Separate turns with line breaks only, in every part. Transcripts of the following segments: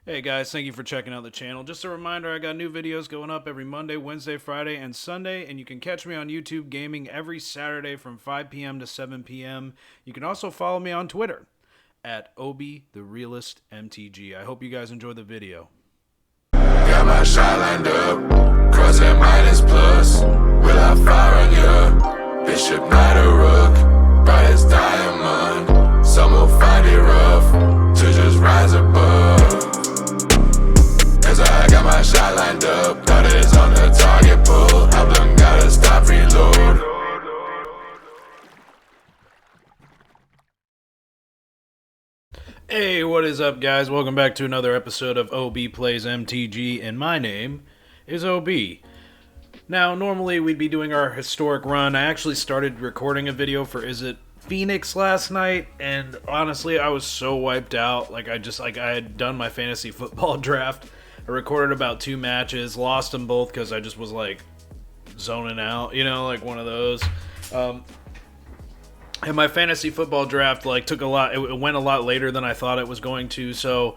Hey guys, thank you for checking out the channel. Just a reminder, I got new videos going up every Monday, Wednesday, Friday, and Sunday, and you can catch me on YouTube gaming every Saturday from 5 p.m. to 7 p.m. You can also follow me on Twitter at ObiTheRealistMTG. I hope you guys enjoy the video.
Got my shot lined up, crossing minus plus. Will I fire on ya? Bishop, knight, or rook, bright as diamond. Some will find it rough to just rise above. Cause I got my shot lined up, thought it's on the target pull. I done gotta stop, reload.
Hey, what is up, guys? Welcome back to another episode of OB Plays MTG, and my name is OB. Now, normally we'd be doing our historic run. I actually started recording a video for Izzet Phoenix last night, and honestly, I was so wiped out. I had done my fantasy football draft. I recorded about 2 matches, lost them both because I just was zoning out, like one of those. And my fantasy football draft took a lot. It went a lot later than I thought it was going to. So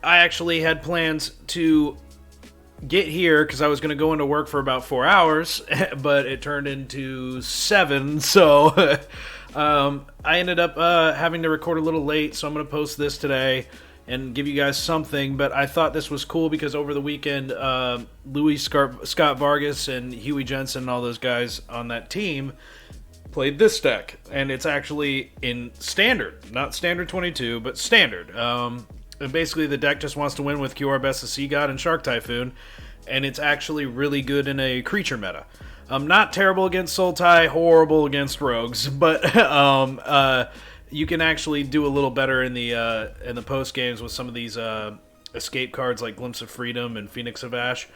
I actually had plans to get here because I was going to go into work for about 4 hours, but it turned into 7. So I ended up having to record a little late. So I'm going to post this today and give you guys something. But I thought this was cool because over the weekend, Scott Vargas and Huey Jensen and all those guys on that team played this deck, and it's actually in standard, not standard 22, but standard. And basically the deck just wants to win with Kiora, Best of Sea God, and Shark Typhoon, and it's actually really good in a creature meta. Not terrible against Sultai, horrible against rogues, but you can actually do a little better in the post games with some of these escape cards like Glimpse of Freedom and Phoenix of Ash.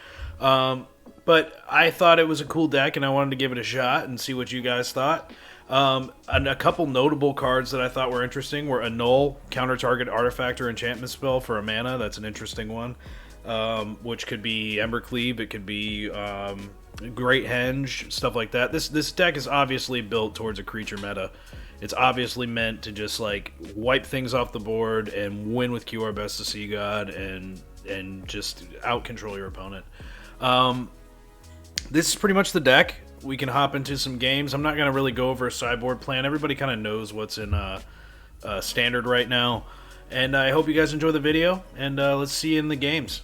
But I thought it was a cool deck, and I wanted to give it a shot and see what you guys thought. And a couple notable cards that I thought were interesting were Annul, counter-target artifact or enchantment spell for a mana. That's an interesting one, which could be Embercleave. It could be Great Henge, stuff like that. This deck is obviously built towards a creature meta. It's obviously meant to just wipe things off the board and win with Kiora, Best of Sea God, and just out-control your opponent. This is pretty much the deck. We can hop into some games. I'm not going to really go over a sideboard plan. Everybody kind of knows what's in standard right now. And I hope you guys enjoy the video. And let's see you in the games.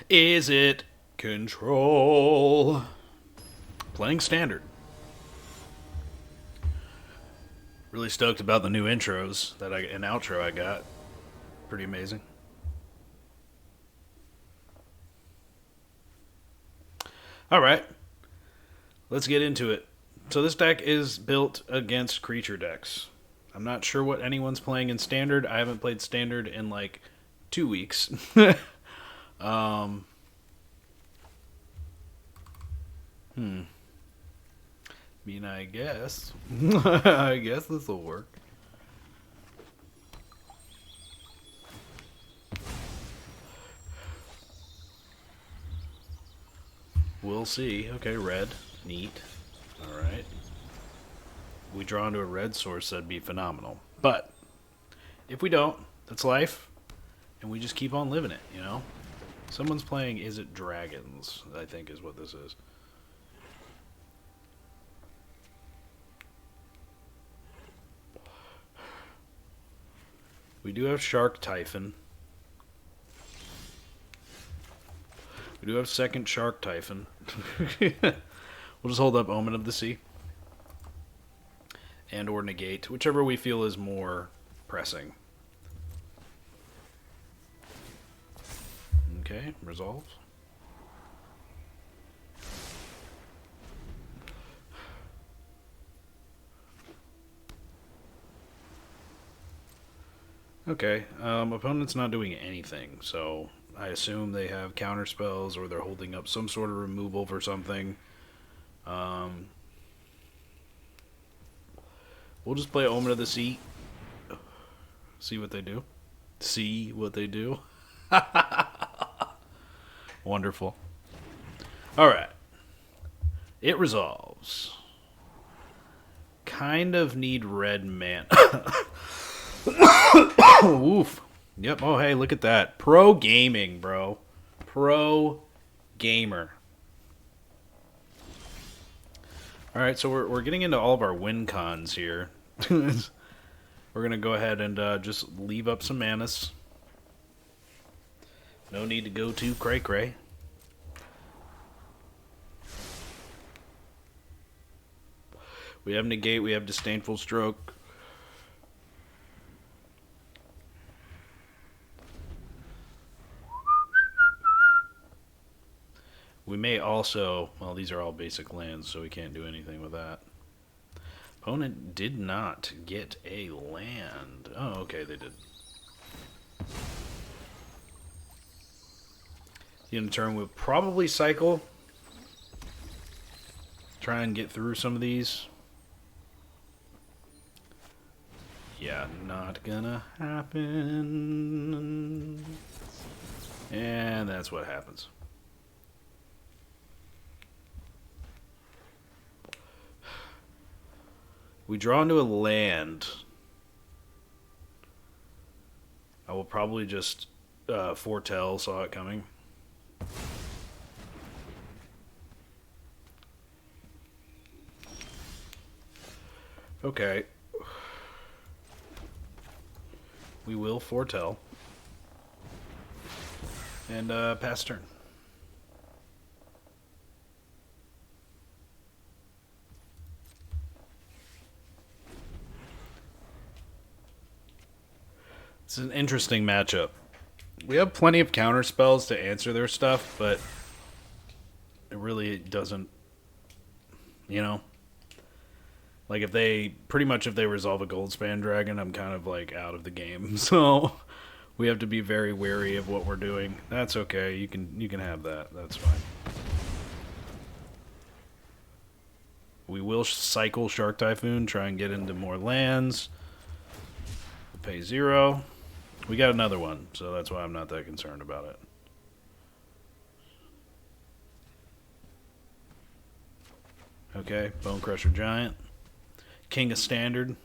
Izzet Control. Playing standard. Really stoked about the new intros and outro I got. Pretty amazing. Alright, let's get into it. So this deck is built against creature decks. I'm not sure what anyone's playing in Standard. I haven't played Standard in 2 weeks. I mean, I guess. I guess this will work. We'll see. Okay, red. Neat. Alright. We draw into a red source, that'd be phenomenal. But, if we don't, that's life. And we just keep on living it, Someone's playing Izzet Dragons, I think is what this is. We do have Shark Typhon. We do have second Shark Typhon. We'll just hold up Omen of the Sea. And or Negate, whichever we feel is more pressing. Okay, resolve. Okay, opponent's not doing anything, so I assume they have counter spells or they're holding up some sort of removal for something. We'll just play Omen of the Sea. See what they do. See what they do. Wonderful. Alright. It resolves. Kind of need red mana. Oof. Yep. Oh, hey, look at that. Pro gaming, bro. Pro gamer. Alright, so we're getting into all of our win cons here. We're going to go ahead and just leave up some manas. No need to go too cray-cray. We have Negate, we have Disdainful Stroke. We may also... Well, these are all basic lands, so we can't do anything with that. Opponent did not get a land. Oh, okay, they did. In turn, we'll probably cycle. Try and get through some of these. Yeah, not gonna happen. And that's what happens. We draw into a land. I will probably just foretell, saw it coming. Okay. We will foretell. And pass turn. It's an interesting matchup. We have plenty of counter spells to answer their stuff, but it really doesn't, you know? Like, if they resolve a Goldspan Dragon, I'm kind of, like, out of the game. So, we have to be very wary of what we're doing. That's okay. You can have that. That's fine. We will cycle Shark Typhoon, try and get into more lands. We'll pay 0. We got another one, so that's why I'm not that concerned about it. Okay, Bonecrusher Giant. King of Standard.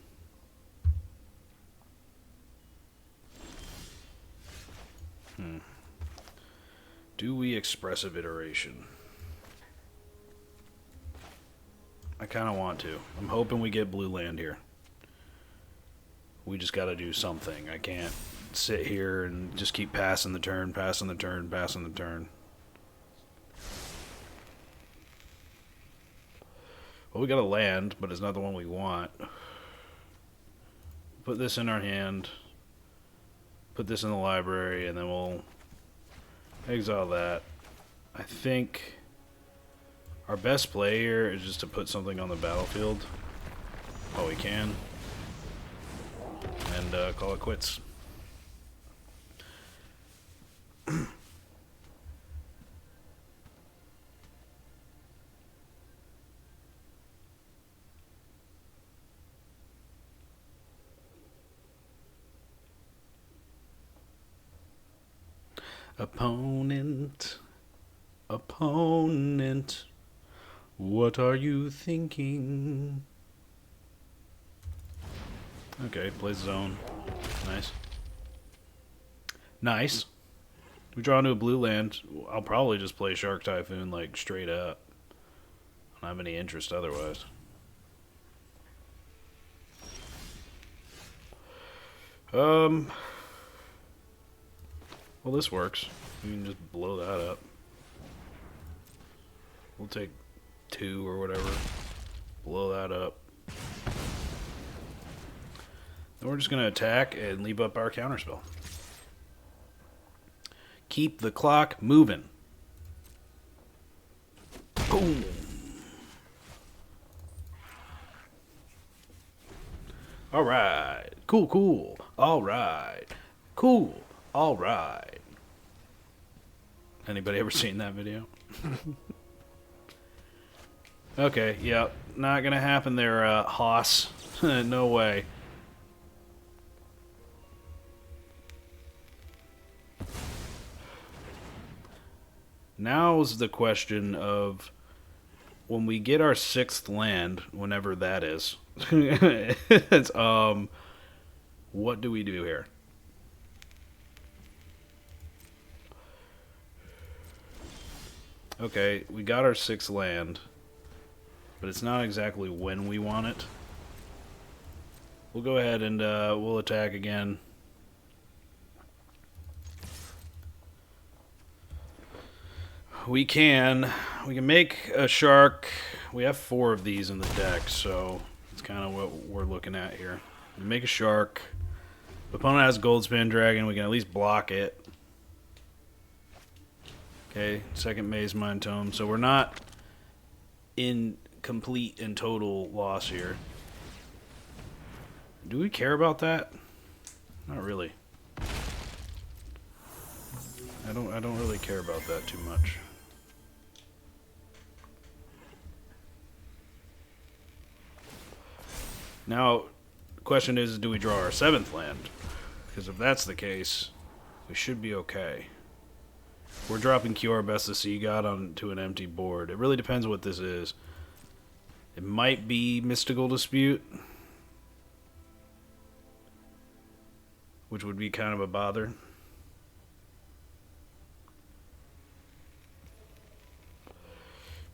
Do we Expressive Iteration? I kind of want to. I'm hoping we get blue land here. We just got to do something. I can't sit here and just keep passing the turn, passing the turn, passing the turn. Well, we got a land, but it's not the one we want. Put this in our hand. Put this in the library, and then we'll exile that. I think our best play here is just to put something on the battlefield while we can. And call it quits. Opponent, what are you thinking? Okay, plays zone. Nice. We draw into a blue land. I'll probably just play Shark Typhoon, like, straight up. I don't have any interest otherwise. Well, this works. We can just blow that up. We'll take 2 or whatever. Blow that up. Then we're just going to attack and leave up our counterspell. Keep the clock moving. Boom. Alright. Cool. Alright. Cool. Alright. Anybody ever seen that video? Okay, yeah. Not gonna happen there, Hoss. No way. Now's the question of when we get our 6th land, whenever that is, it's, what do we do here? Okay, we got our 6th land, but it's not exactly when we want it. We'll go ahead and we'll attack again. We can make a shark. We have 4 of these in the deck, so it's kind of what we're looking at here. We make a shark. The opponent has Goldspan Dragon. We can at least block it. Okay, 2nd Maze Mind Tome. So we're not in complete and total loss here. Do we care about that? Not really. I don't really care about that too much. Now, the question is, do we draw our 7th land? Because if that's the case, we should be okay. We're dropping Kiora Best of Sea God onto an empty board. It really depends what this is. It might be Mystical Dispute, which would be kind of a bother.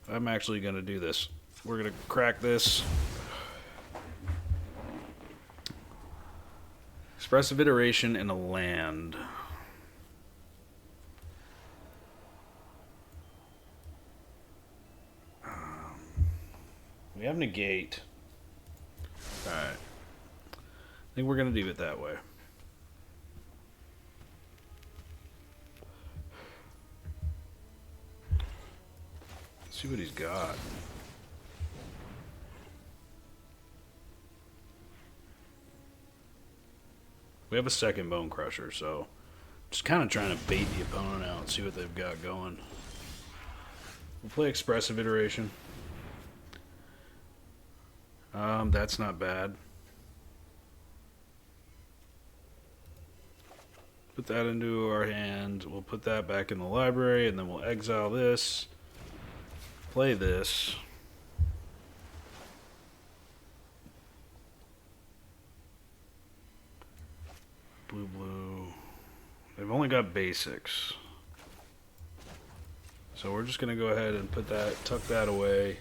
I'm actually going to do this. We're going to crack this. Expressive Iteration and a land. We have negate. Alright. I think we're going to do it that way. Let's see what he's got. We have a 2nd Bonecrusher, so just kind of trying to bait the opponent out and see what they've got going. We'll play Expressive Iteration. That's not bad. Put that into our hand. We'll put that back in the library, and then we'll exile this. Play this. Blue. They've only got basics. So we're just going to go ahead and put that, tuck that away.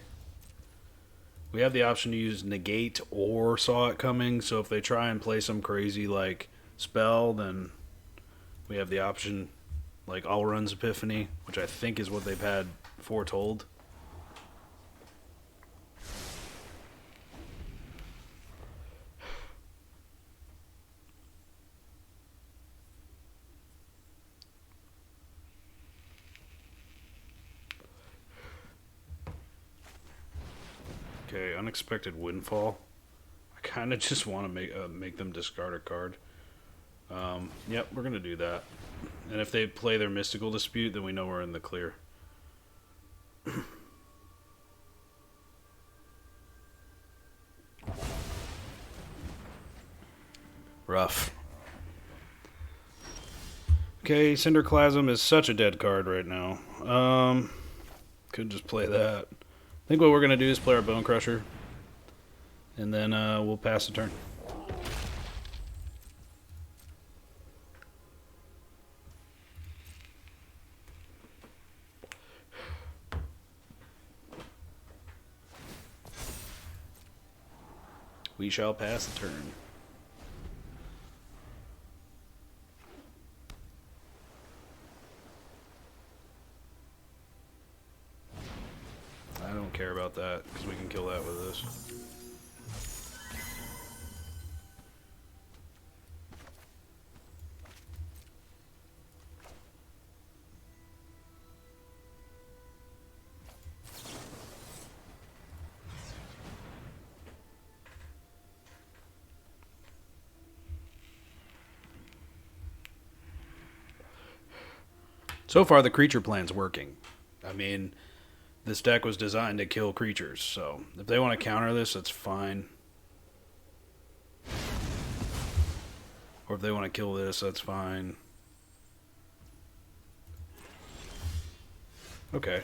We have the option to use negate or saw it coming, so if they try and play some crazy like spell, then we have the option like Allrun's Epiphany, which I think is what they've had foretold. Okay, Unexpected Windfall. I kind of just want to make them discard a card. Yep, we're going to do that. And if they play their Mystical Dispute, then we know we're in the clear. Rough. Okay, Cinderclasm is such a dead card right now. Could just play that. I think what we're going to do is play our Bonecrusher, and then we'll pass the turn. We shall pass the turn. I don't care about that, because we can kill that with this. So far, the creature plan's working. I mean, this deck was designed to kill creatures, so if they want to counter this, that's fine. Or if they want to kill this, that's fine. Okay.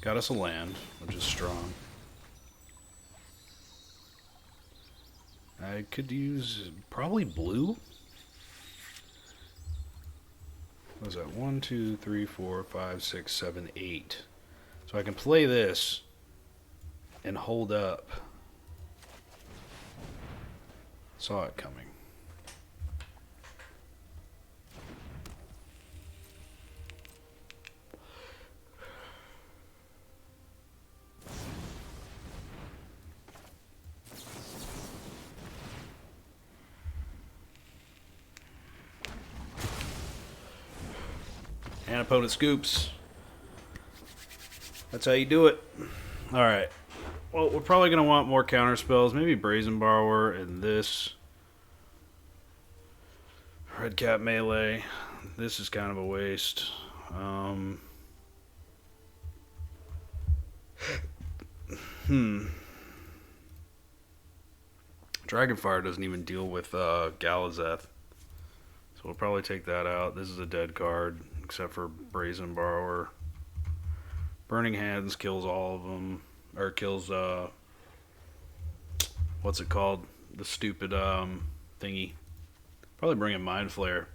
Got us a land, which is strong. I could use probably blue. What is that? 1, 2, 3, 4, 5, 6, 7, 8. So I can play this and hold up. Saw it coming. And opponent scoops. That's how you do it. Alright. Well, we're probably going to want more counter spells. Maybe Brazen Borrower and this. Red Cap Melee. This is kind of a waste. Dragonfire doesn't even deal with Galazeth. So we'll probably take that out. This is a dead card, except for Brazen Borrower. Burning Hands kills all of them. Or kills, what's it called? The stupid thingy. Probably bring in Mind Flare.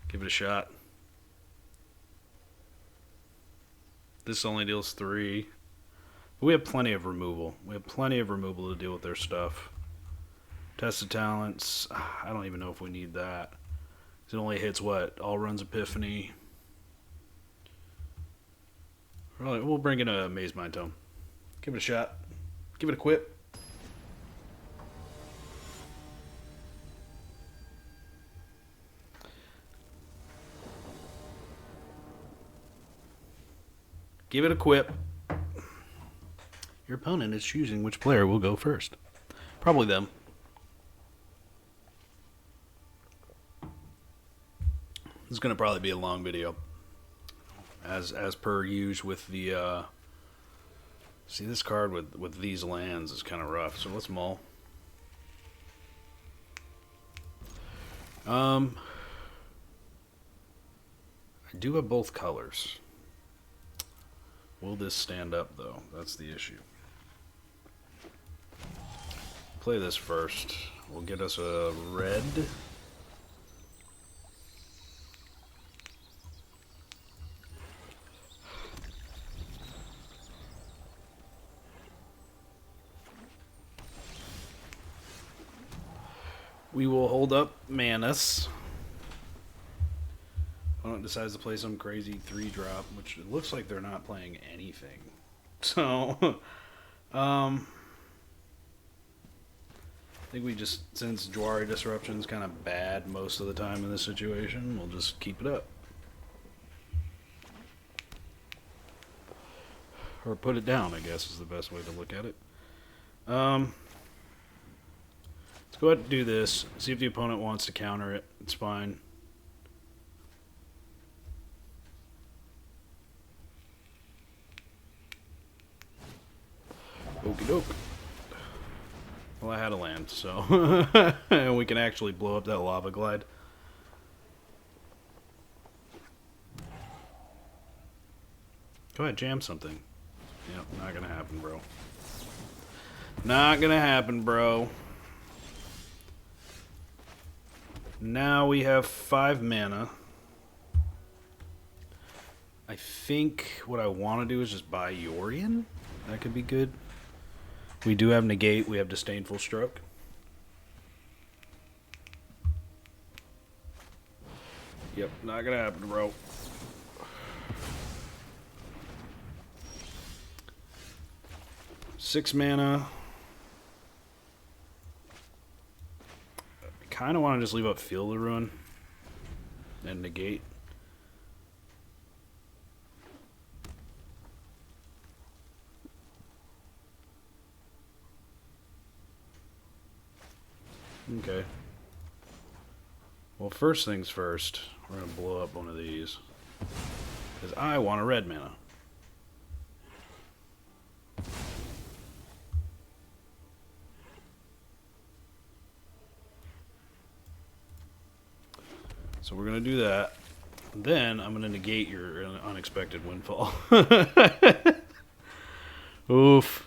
Give it a shot. This only deals 3. But we have plenty of removal. We have plenty of removal to deal with their stuff. Test of Talents. I don't even know if we need that. It only hits what? All runs Epiphany. Really, we'll bring in a Maze Mind Tome. Give it a shot. Give it a quip. Give it a quip. Your opponent is choosing which player will go first. Probably them. This is going to probably be a long video. As per usual with the... see, this card with these lands is kind of rough, so let's mull. I do have both colors. Will this stand up, though? That's the issue. Play this first. We'll get us a red. We will hold up Manus. Opponent decides to play some crazy 3-drop, which it looks like they're not playing anything. So, I think we just, since Jwari Disruption is kind of bad most of the time in this situation, we'll just keep it up. Or put it down, I guess, is the best way to look at it. Let's go ahead and do this. See if the opponent wants to counter it. It's fine. Okie doke. Well, I had a land, so and we can actually blow up that lava glide. Go ahead, jam something. Yep, not gonna happen, bro. Not gonna happen, bro. Now we have 5 mana. I think what I want to do is just buy Yorion. That could be good. We do have Negate. We have Disdainful Stroke. Yep, not gonna happen, bro. Six mana. I kind of want to just leave up Field of Ruin and Negate. Okay. Well, first things first, we're going to blow up one of these. Because I want a red mana. So we're going to do that. Then I'm going to negate your unexpected windfall. Oof.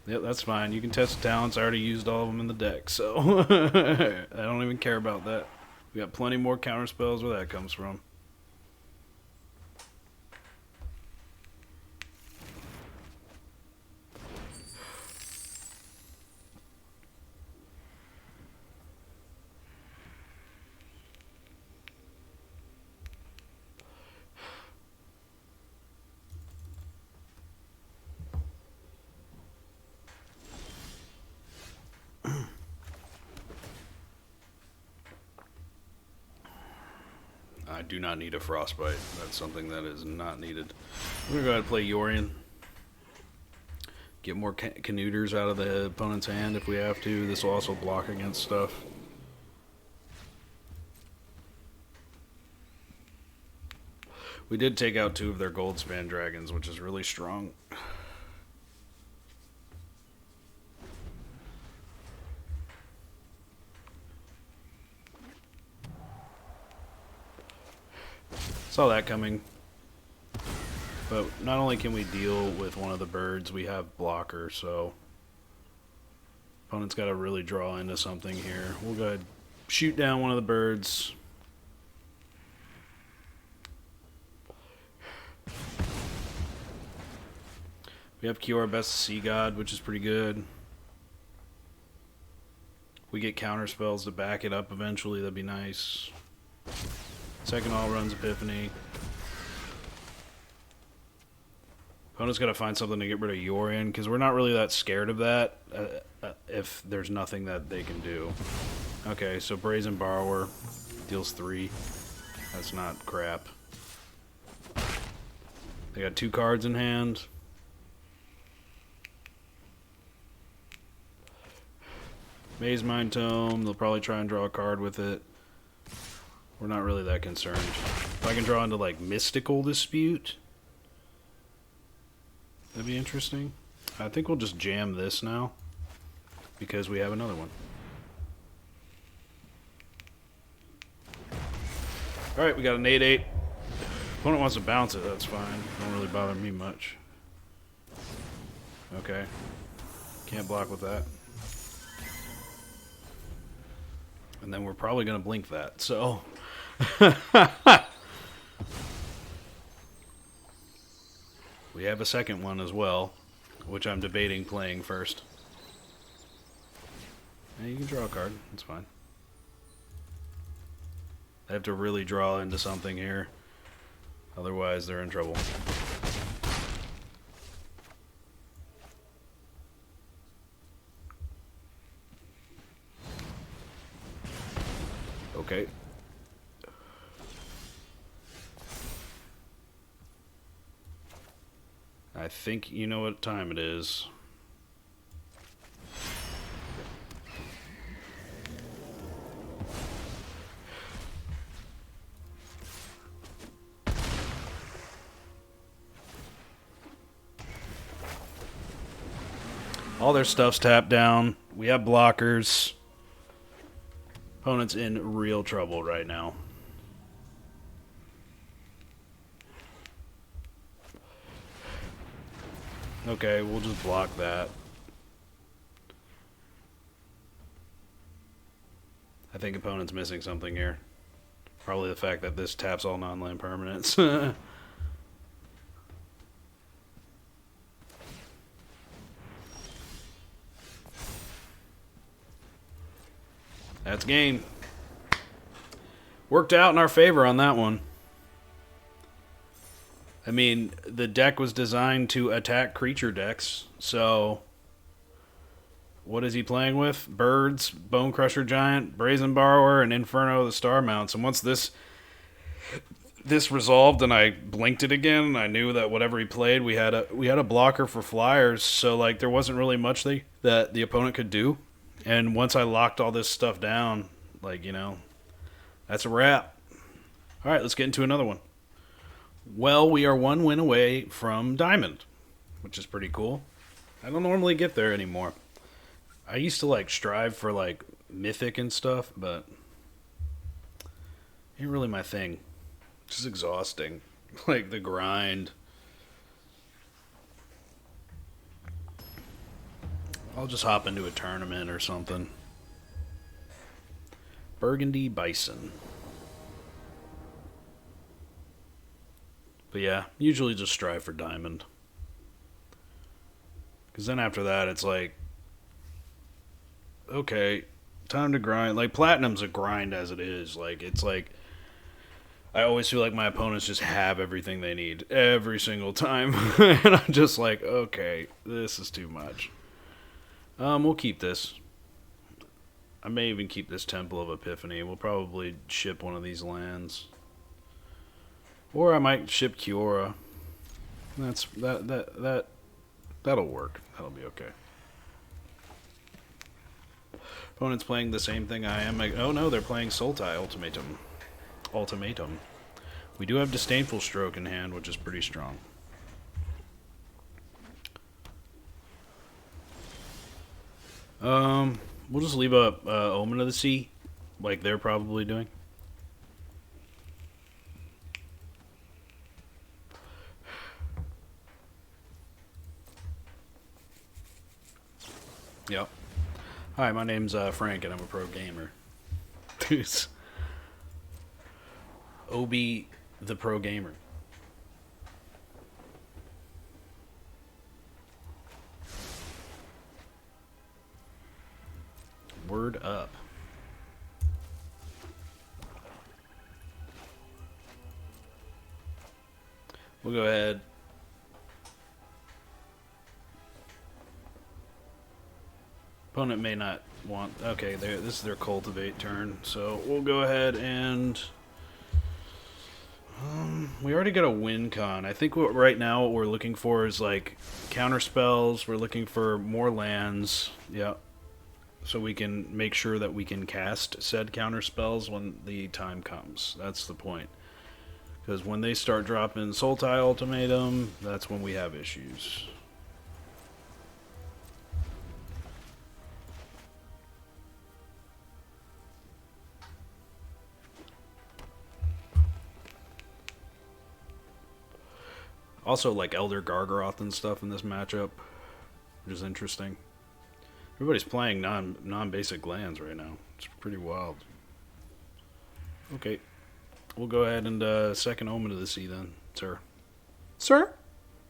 Yep, that's fine. You can test the talents. I already used all of them in the deck, so I don't even care about that. We got plenty more counter spells where that comes from. I do not need a Frostbite. That's something that is not needed. We're going to go ahead and play Yorion. Get more Canuters out of the opponent's hand if we have to. This will also block against stuff. We did take out 2 of their Goldspan Dragons, which is really strong. Saw that coming. But not only can we deal with one of the birds, we have blocker, so opponent's got to really draw into something here. We'll go ahead and shoot down one of the birds. We have Kiora, Best Sea God, which is pretty good. We get counter spells to back it up eventually, that'd be nice. Second all runs Epiphany. Opponent's got to find something to get rid of Yorion, because we're not really that scared of that if there's nothing that they can do. Okay, so Brazen Borrower deals 3. That's not crap. They got 2 cards in hand. Maze Mind Tome, they'll probably try and draw a card with it. We're not really that concerned. If I can draw into, like, Mystical Dispute, that'd be interesting. I think we'll just jam this now, because we have another one. Alright, we got an 8/8. Opponent wants to bounce it, that's fine. Don't really bother me much. Okay. Can't block with that. And then we're probably going to blink that, so... We have a second one as well, which I'm debating playing first. Yeah, you can draw a card, that's fine. I have to really draw into something here, otherwise they're in trouble. Okay. I think you know what time it is. All their stuff's tapped down. We have blockers. Opponent's in real trouble right now. Okay, we'll just block that. I think opponent's missing something here. Probably the fact that this taps all non-land permanents. That's game. Worked out in our favor on that one. I mean, the deck was designed to attack creature decks, so what is he playing with? Birds, Bonecrusher Giant, Brazen Borrower, and Inferno of the Star Mounts. And once this resolved and I blinked it again, I knew that whatever he played, we had a blocker for flyers, so like there wasn't really much that the opponent could do. And once I locked all this stuff down, like, you know, that's a wrap. All right, let's get into another one. Well, we are 1 win away from Diamond, which is pretty cool. I don't normally get there anymore. I used to, like, strive for, like, Mythic and stuff, but ain't really my thing. It's just exhausting. Like, the grind. I'll just hop into a tournament or something. Burgundy Bison. But yeah, usually just strive for Diamond. Because then after that, it's like, okay, time to grind. Like, Platinum's a grind as it is. Like, it's like, I always feel like my opponents just have everything they need every single time. And I'm just like, okay, this is too much. We'll keep this. I may even keep this Temple of Epiphany. We'll probably ship one of these lands. Or I might ship Kiora. That'll work. That'll be okay. Opponent's playing the same thing I am. Oh no, they're playing Sultai Ultimatum. We do have Disdainful Stroke in hand, which is pretty strong. We'll just leave up Omen of the Sea, like they're probably doing. Yep. Hi, my name's Frank, and I'm a pro gamer. Obi, the pro gamer. Word up. We'll go ahead. Opponent may not want... Okay, this is their cultivate turn, so we'll go ahead and... we already got a win con. I think right now what we're looking for is like counter spells. We're looking for more lands. Yeah. So we can make sure that we can cast said counter spells when the time comes. That's the point. Because when they start dropping Sultai Ultimatum, that's when we have issues. Also, like Elder Gargaroth and stuff in this matchup, which is interesting. Everybody's playing non-basic lands right now. It's pretty wild. Okay. We'll go ahead and second Omen of the Sea then, sir. Sir?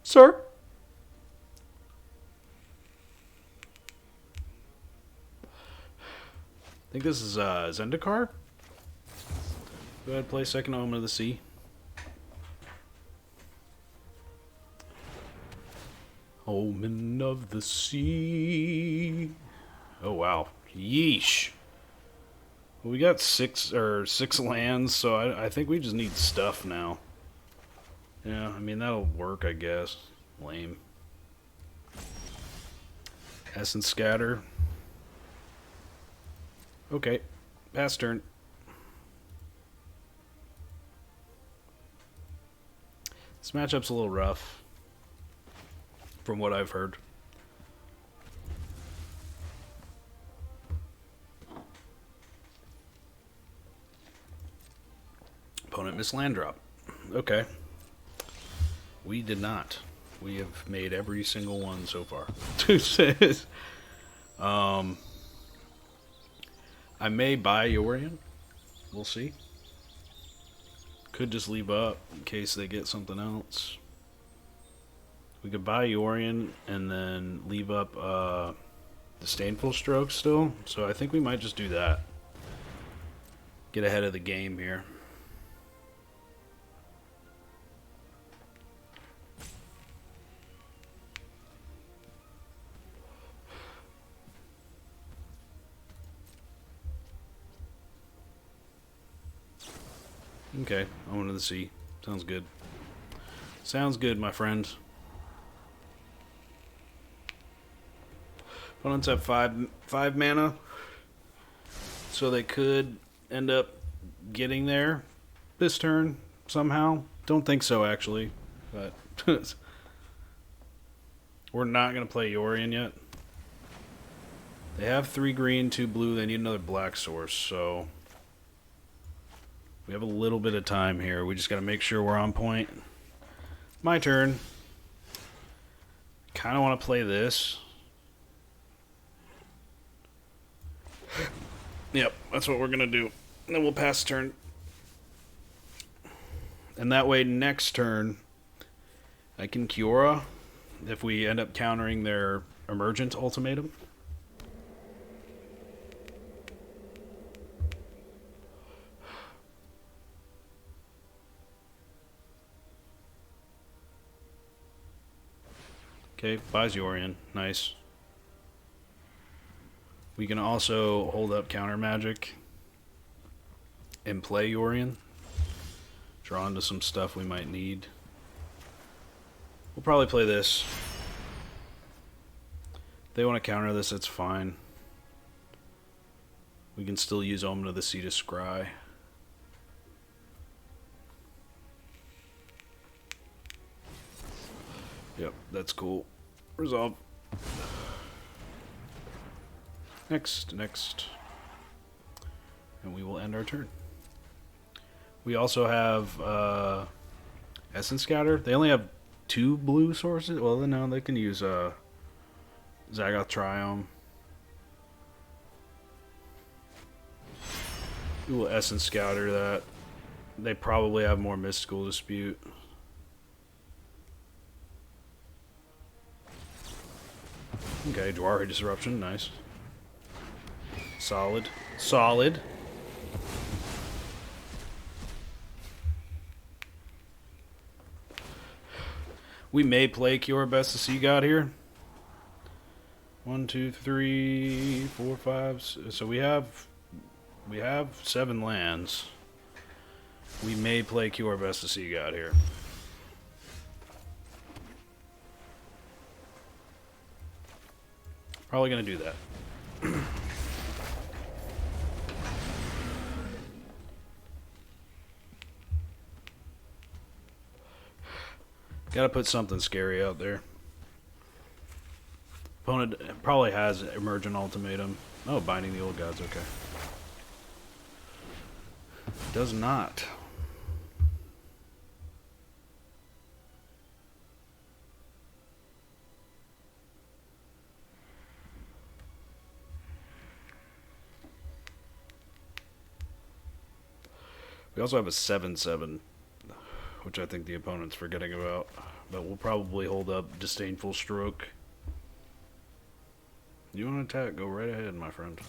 Sir? I think this is Zendikar. Go ahead and play second Omen of the Sea. Omen of the Sea. Oh wow. Yeesh. Well, we got six lands, so I think we just need stuff now. Yeah, I mean that'll work, I guess. Lame. Essence Scatter. Okay. Pass turn. This matchup's a little rough, from what I've heard. Opponent missed land drop. Okay. We did not. We have made every single one so far. I may buy Yorion. We'll see. Could just leave up in case they get something else. We could buy Yorion and then leave up Disdainful Stroke still. So I think we might just do that. Get ahead of the game here. Okay, Omen of the Sea. Sounds good. Sounds good, my friend. Opponents have five mana, so they could end up getting there this turn somehow. Don't think so, actually, but we're not going to play Yorion yet. They have 3 green, 2 blue. They need another black source, so we have a little bit of time here. We just got to make sure we're on point. My turn. Kind of want to play this. Yep, that's what we're going to do. And then we'll pass turn. And that way, next turn, I can Kiora if we end up countering their Emergent Ultimatum. Okay, buys Yorion. Nice. We can also hold up counter magic and play Yorion. Draw into some stuff we might need. We'll probably play this. If they want to counter this, it's fine. We can still use Omen of the Sea to scry. Yep, that's cool. Resolve. Next. And we will end our turn. We also have Essence Scatter. They only have 2 blue sources. Well, no, they can use Zagoth Triome. We will Essence Scatter that. They probably have more Mystical Dispute. Okay, Jwari Disruption, nice. Solid. We may play Kiora Best of Sea God here. 1, 2, 3, 4, 5. So we have 7 lands. We may play Kiora Best of Sea God here. Probably gonna do that. Gotta put something scary out there. Opponent probably has Emergent Ultimatum. Oh, Binding the Old Gods, okay. Does not. We also have a 7/7, which I think the opponent's forgetting about. But we'll probably hold up Disdainful Stroke. You want to attack? Go right ahead, my friend.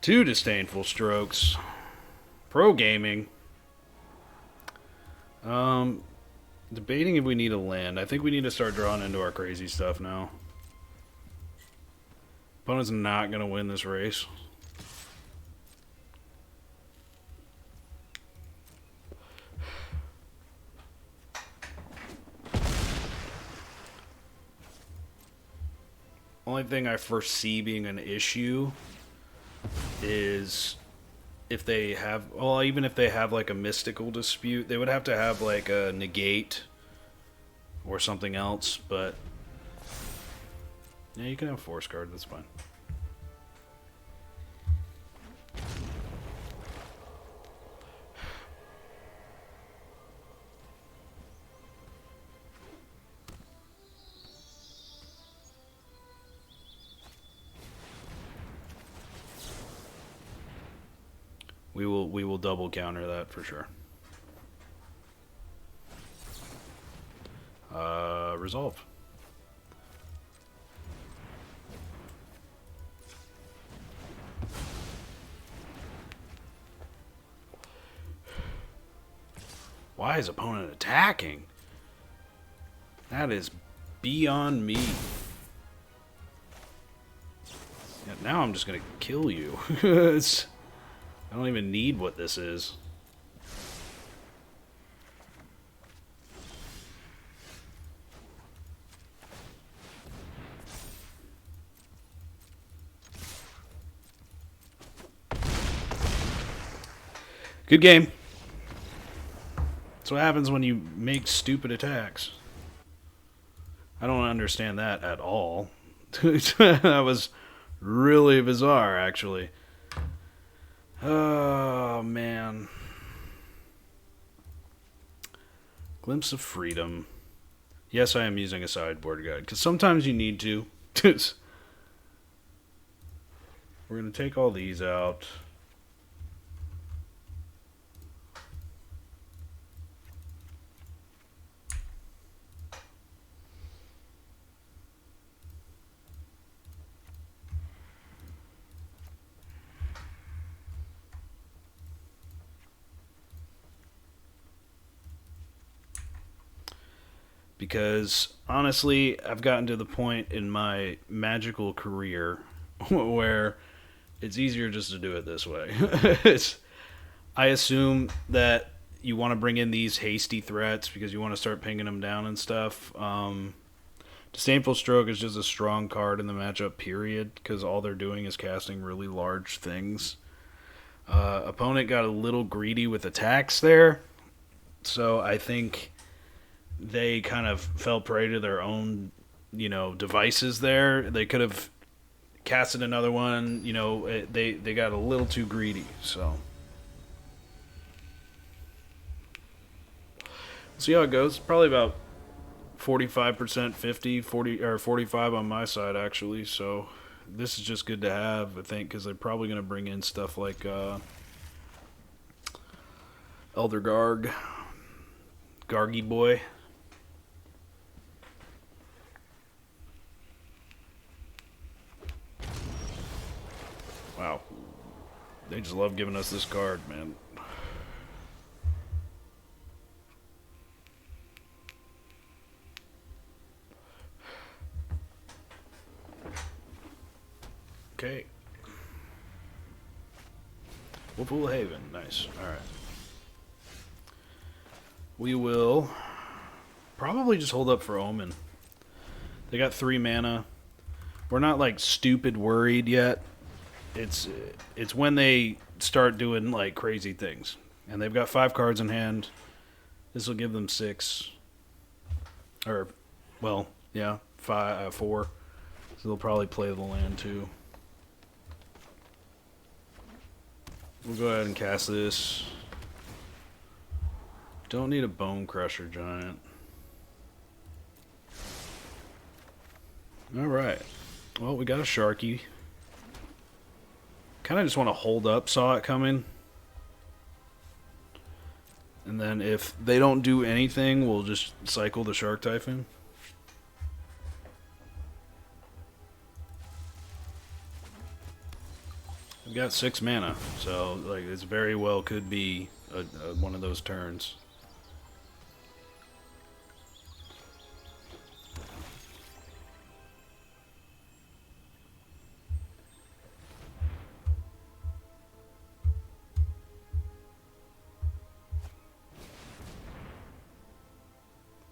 Two Disdainful Strokes. Pro gaming. Debating if we need a land. I think we need to start drawing into our crazy stuff now. Opponent's not going to win this race. Only thing I foresee being an issue is if they have, well, even if they have like a mystical dispute, they would have to have like a negate or something else, but yeah, you can have a force card, that's fine. We will double counter that for sure. Resolve. Why is opponent attacking? That is beyond me. Yeah, now I'm just gonna kill you. I don't even need what this is. Good game. That's what happens when you make stupid attacks. I don't understand that at all. That was really bizarre, actually. Oh, man. Glimpse of Freedom. Yes, I am using a sideboard guide, because sometimes you need to. We're going to take all these out. Because, honestly, I've gotten to the point in my magical career where it's easier just to do it this way. I assume that you want to bring in these hasty threats because you want to start pinging them down and stuff. Disdainful Stroke is just a strong card in the matchup, period, because all they're doing is casting really large things. Opponent got a little greedy with attacks there, so I think they kind of fell prey to their own, devices there. They could have casted another one, they got a little too greedy, so. See how it goes. Probably about 45%, 50, 40, or 45 on my side, actually. So this is just good to have, I think, because they're probably going to bring in stuff like Elder Gargy Boy. Wow. They just love giving us this card, man. Okay. Whirlpool Haven. Nice. Alright. We will probably just hold up for Omen. They got 3 mana. We're not, like, stupid worried yet. It's when they start doing, like, crazy things. And they've got 5 cards in hand. This will give them 6. Or, well, yeah, 4. So they'll probably play the land, too. We'll go ahead and cast this. Don't need a Bonecrusher Giant. Alright. Well, we got a Sharky. Kind of just want to hold up, saw it coming. And then if they don't do anything, we'll just cycle the Shark Typhoon. We've got 6 mana, so like it's very well could be one of those turns.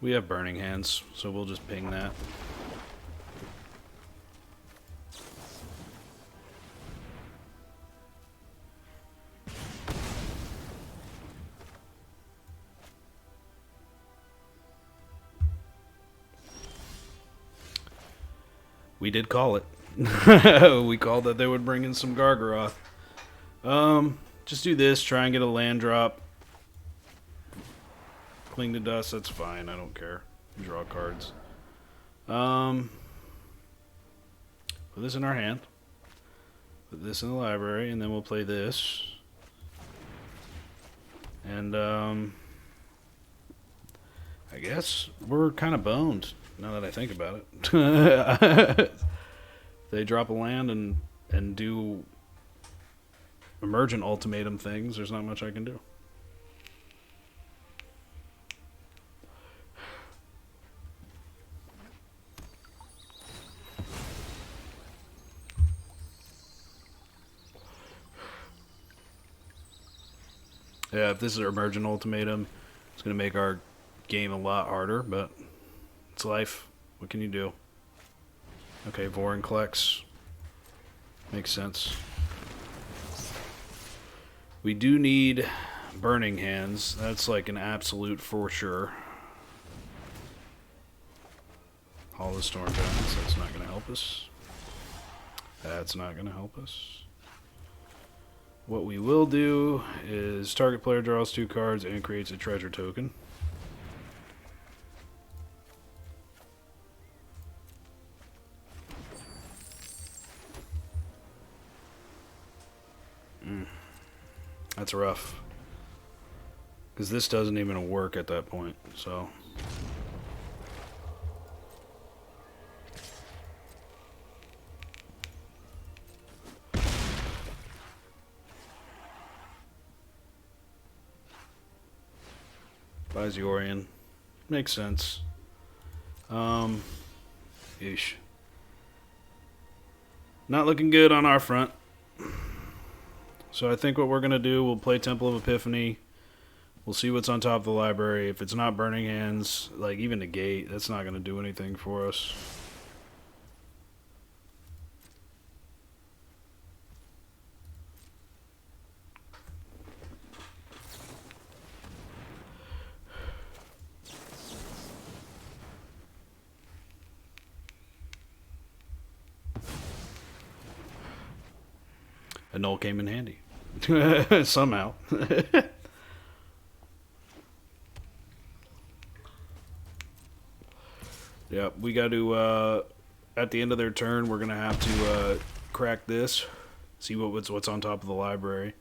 We have Burning Hands, so we'll just ping that. We did call it. We called that they would bring in some Gargaroth. Just do this, try and get a land drop. Cling to Dust, that's fine, I don't care. Draw cards. Put this in our hand. Put this in the library, and then we'll play this. And, I guess we're kind of boned, now that I think about it. They drop a land and do emergent ultimatum things, there's not much I can do. Yeah, if this is our emergent ultimatum, it's going to make our game a lot harder, but it's life. What can you do? Okay, Vorinclex. Makes sense. We do need Burning Hands. That's like an absolute for sure. Hollow Storm Giants, that's not going to help us. That's not going to help us. What we will do is target player draws 2 cards and creates a treasure token. That's rough. Because this doesn't even work at that point, so... Buys Yorion. Makes sense. Yeesh. Not looking good on our front. So I think what we're going to do, we'll play Temple of Epiphany. We'll see what's on top of the library. If it's not Burning Hands, like even Negate, that's not going to do anything for us. Annul came in handy. Somehow. Yeah, we got to, at the end of their turn, we're going to have to crack this. See what's on top of the library.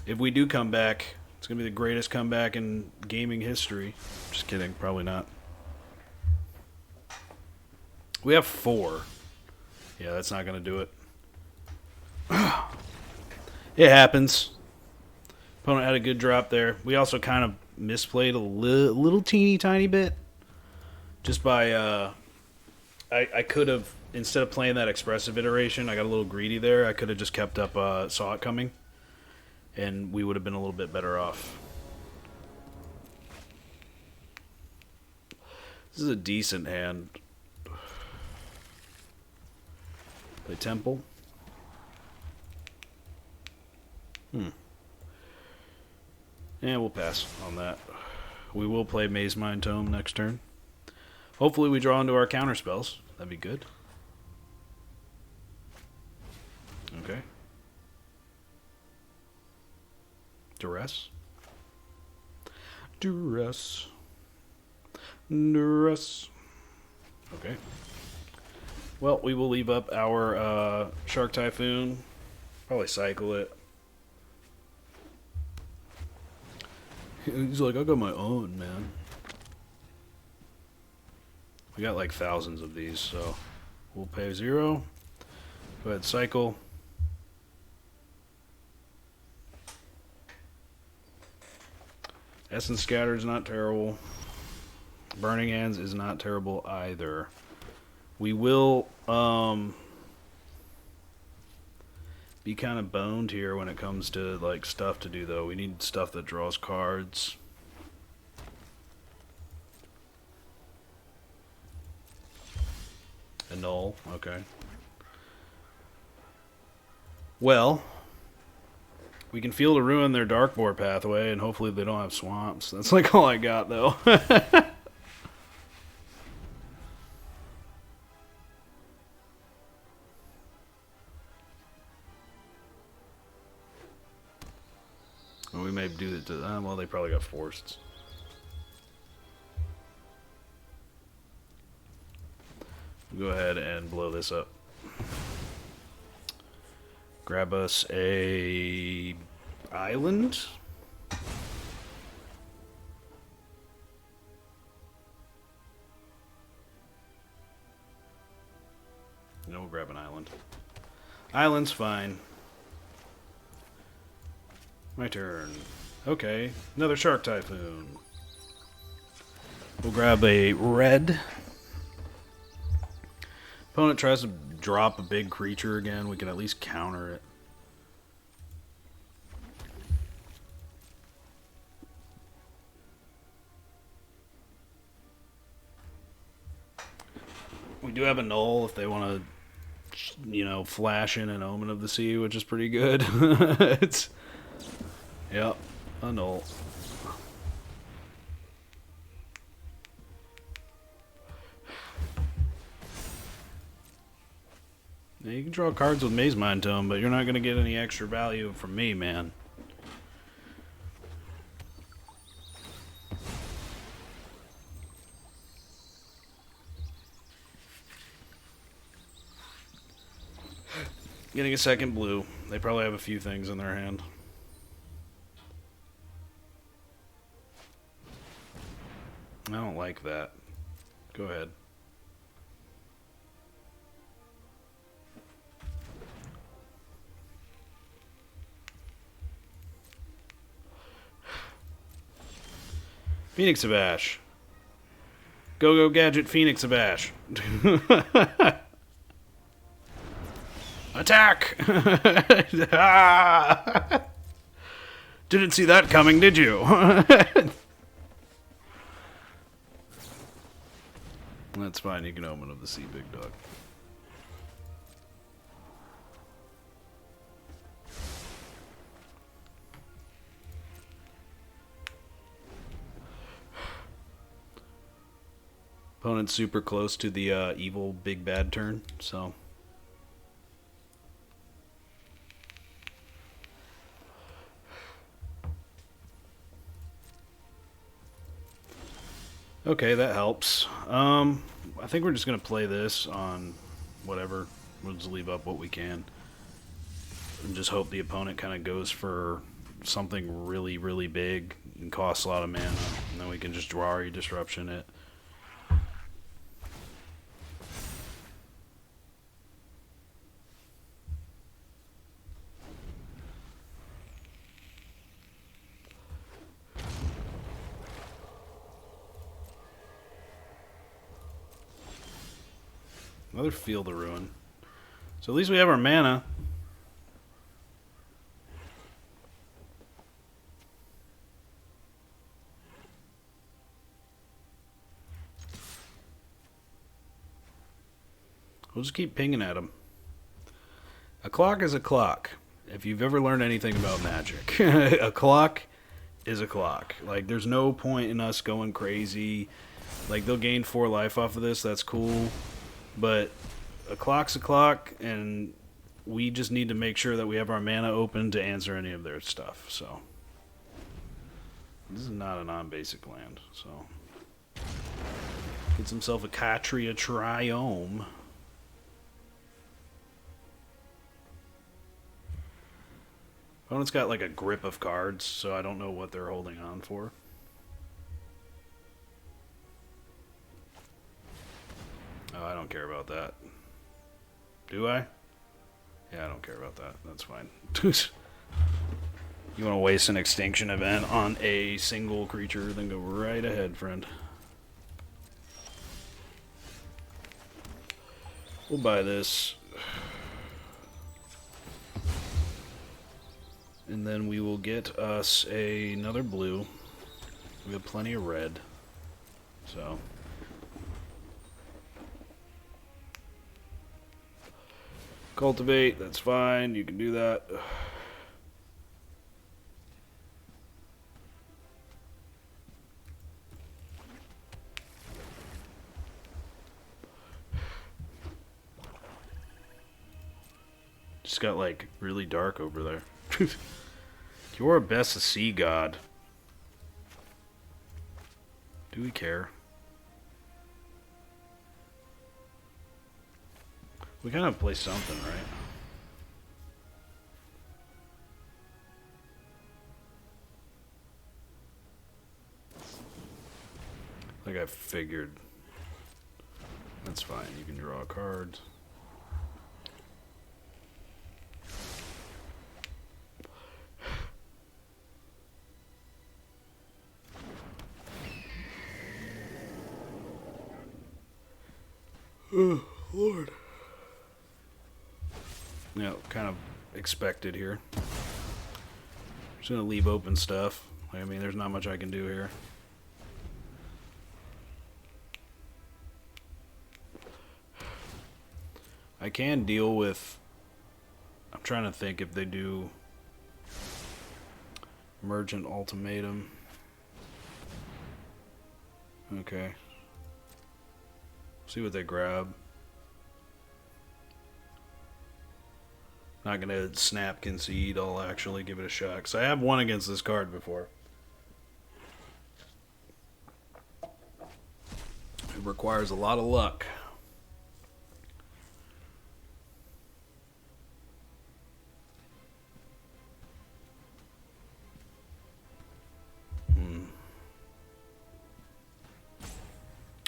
If we do come back, it's going to be the greatest comeback in gaming history. Just kidding, probably not. We have 4. Yeah, that's not going to do it. It happens. Opponent had a good drop there. We also kind of misplayed a little teeny tiny bit. Just by, I could have, instead of playing that Expressive Iteration, I got a little greedy there. I could have just kept up, saw it coming. And we would have been a little bit better off. This is a decent hand. Play Temple. Yeah, we'll pass on that. We will play Maze Mind Tome next turn. Hopefully we draw into our counter spells. That'd be good. Okay. Duress. Duress. Duress. Okay. Well, we will leave up our Shark Typhoon. Probably cycle it. He's like, I got my own, man. We got like thousands of these, so we'll pay 0. Go ahead, cycle. Essence Scatter is not terrible. Burning Hands is not terrible either. We will be kind of boned here when it comes to like stuff to do, though. We need stuff that draws cards. Annul, okay. Well, we can Field of Ruin their Darkboard pathway, and hopefully they don't have swamps. That's like all I got, though. Well, we may do it to them. Well, they probably got forced. Go ahead and blow this up. Grab us a island. No, we'll grab an island. Island's fine. My turn. Okay, another Shark Typhoon. We'll grab a red. Opponent tries to drop a big creature again. We can at least counter it. We do have a null if they want to, you know, flash in an Omen of the Sea, which is pretty good. It's, yep, a null. Now, you can draw cards with Maze Mind Tome, but you're not going to get any extra value from me, man. Getting a second blue. They probably have a few things in their hand. I don't like that. Go ahead. Phoenix of Ash. Go Gadget Phoenix of Ash. Attack! Ah! Didn't see that coming, did you? That's fine, you can Omen of the Sea, big dog. Opponent's super close to the evil big bad turn, so... Okay, that helps. I think we're just going to play this on whatever. We'll just leave up what we can. And just hope the opponent kind of goes for something really, really big and costs a lot of mana. And then we can just Jwari Disruption it. Another Field of Ruin. So at least we have our mana. We'll just keep pinging at him. A clock is a clock. If you've ever learned anything about Magic, a clock is a clock. Like, there's no point in us going crazy. Like, they'll gain 4 life off of this. That's cool. But a clock's a clock, and we just need to make sure that we have our mana open to answer any of their stuff. So this is not a non-basic land. So gets himself a Katria Triome. Opponent's got like a grip of cards, so I don't know what they're holding on for. Oh, I don't care about that. Do I? Yeah, I don't care about that. That's fine. You want to waste an extinction event on a single creature, then go right ahead, friend. We'll buy this. And then we will get us another blue. We have plenty of red. So... Cultivate, that's fine, you can do that. Just got like really dark over there. Kiora Best of Sea God. Do we care? We kind of play something, right? Like I figured. That's fine. You can draw cards. Oh, Lord. Yeah, kind of expected here. Just gonna leave open stuff. I mean, there's not much I can do here. I can deal with... I'm trying to think if they do... Emergent Ultimatum. Okay. See what they grab. Not gonna snap concede, I'll actually give it a shot. Because I have won against this card before. It requires a lot of luck.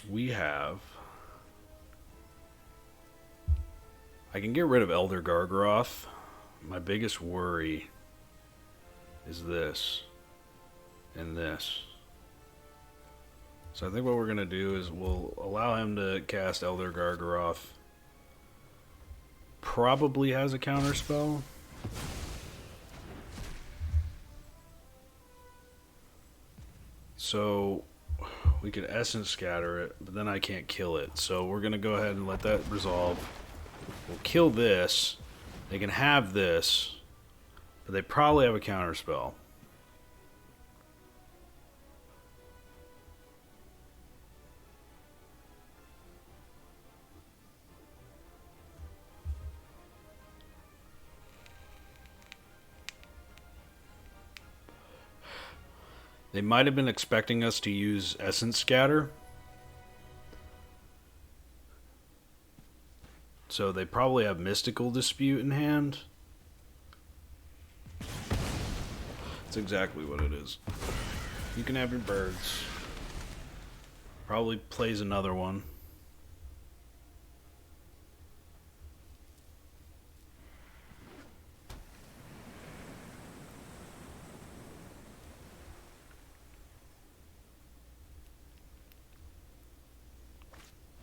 We have... I can get rid of Elder Gargaroth. My biggest worry is this and this. So I think what we're going to do is we'll allow him to cast Elder Gargaroth. Probably has a counter spell. So we could Essence Scatter it, but then I can't kill it. So we're going to go ahead and let that resolve. We'll kill this. They can have this, but they probably have a counter spell. They might have been expecting us to use Essence Scatter. So they probably have Mystical Dispute in hand. That's exactly what it is. You can have your birds. Probably plays another one.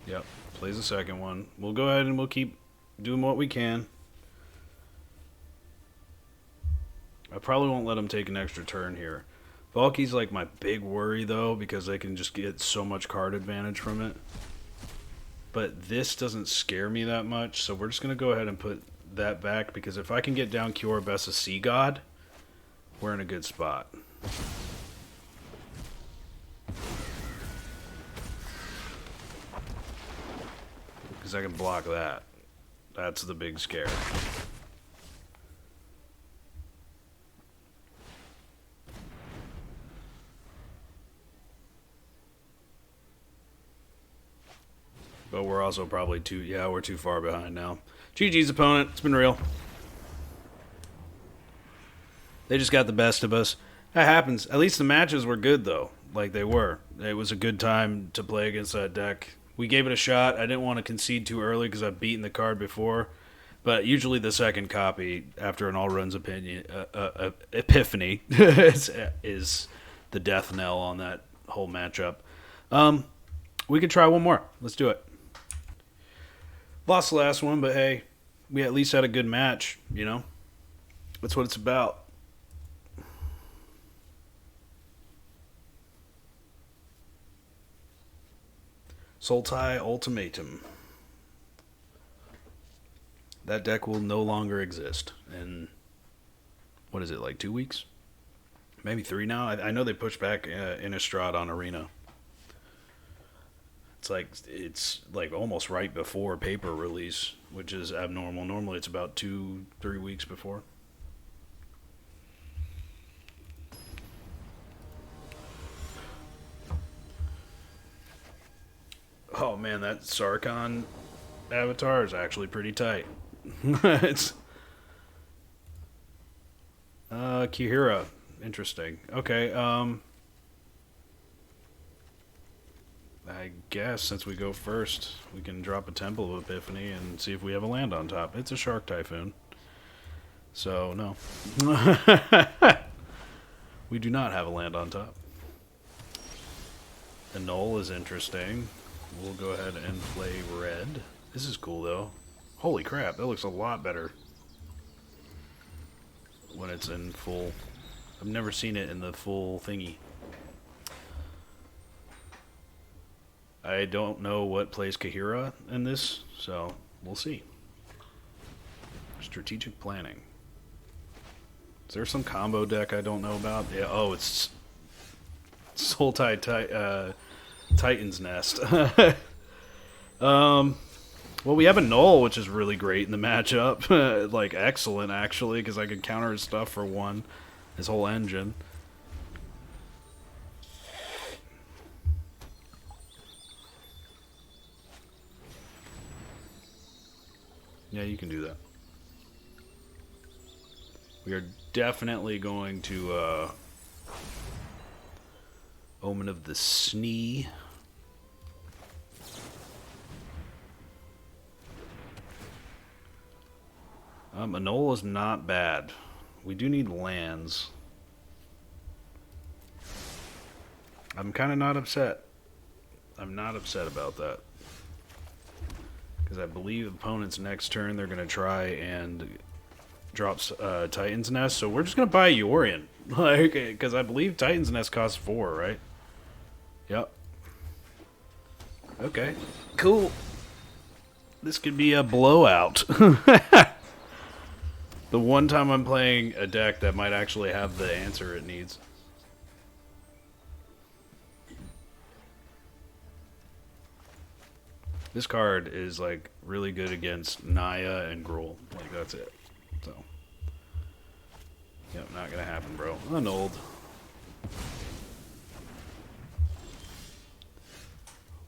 Yep, plays a second one. We'll go ahead and we'll keep doing what we can. I probably won't let him take an extra turn here. Valky's like my big worry though, because they can just get so much card advantage from it. But this doesn't scare me that much, so we're just going to go ahead and put that back, because if I can get down Kiora Bessa Sea God, we're in a good spot. Because I can block that. That's the big scare. But we're also probably we're too far behind now. GG's opponent, it's been real. They just got the best of us. That happens. At least the matches were good though. Like they were. It was a good time to play against that deck. We gave it a shot. I didn't want to concede too early because I've beaten the card before. But usually the second copy, after an all-runs epiphany, is the death knell on that whole matchup. We could try one more. Let's do it. Lost the last one, but hey, we at least had a good match, you know? That's what it's about. Sultai Ultimatum. That deck will no longer exist in, what is it, like 2 weeks? Maybe 3 now? I know they pushed back Innistrad on Arena. It's like almost right before paper release, which is abnormal. Normally it's about 2-3 weeks before. Oh man, that Sarkhan avatar is actually pretty tight. It's Kiora. Interesting. Okay, I guess since we go first, we can drop a Temple of Epiphany and see if we have a land on top. It's a Shark Typhoon. So, no. We do not have a land on top. Annul is interesting. We'll go ahead and play red. This is cool, though. Holy crap, that looks a lot better when it's in full. I've never seen it in the full thingy. I don't know what plays Kiora in this, so we'll see. Strategic planning. Is there some combo deck I don't know about? Yeah. Oh, it's Sultai Titan's Nest. Well, we have a Null, which is really great in the matchup. Like, excellent, actually, because I can counter his stuff for 1. His whole engine. Yeah, you can do that. We are definitely going to Omen of the Snee. Annul is not bad. We do need lands. I'm kind of not upset. I'm not upset about that. Because I believe opponent's next turn they're going to try and drop Titan's Nest. So we're just going to buy Yorion. Like, because I believe Titan's Nest costs 4, right? Yep. Okay. Cool. This could be a blowout. The one time I'm playing a deck that might actually have the answer it needs. This card is like really good against Naya and Gruul. Like that's it. So, yep, not gonna happen, bro. Annulled.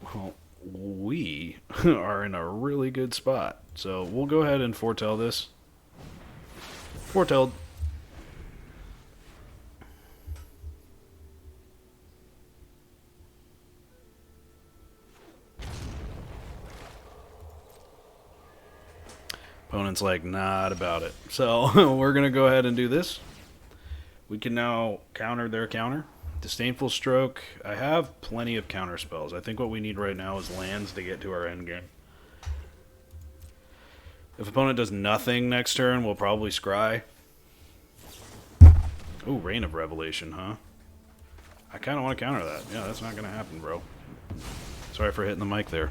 Well, we are in a really good spot. So we'll go ahead and foretell this. Foretold. Opponent's like, not about it. So we're going to go ahead and do this. We can now counter their counter. Disdainful Stroke. I have plenty of counter spells. I think what we need right now is lands to get to our endgame. If opponent does nothing next turn, we'll probably scry. Ooh, Reign of Revelation, huh? I kind of want to counter that. Yeah, that's not going to happen, bro. Sorry for hitting the mic there.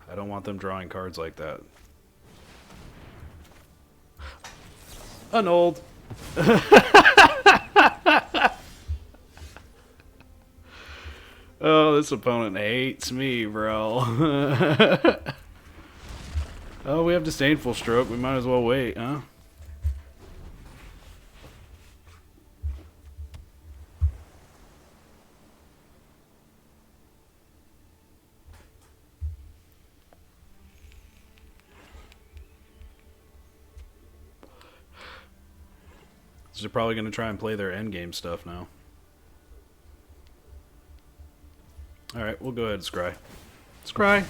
I don't want them drawing cards like that. Annulled. Oh, this opponent hates me, bro. Oh, we have Disdainful Stroke. We might as well wait, huh? So they're probably going to try and play their endgame stuff now. Alright, we'll go ahead and scry. Scry!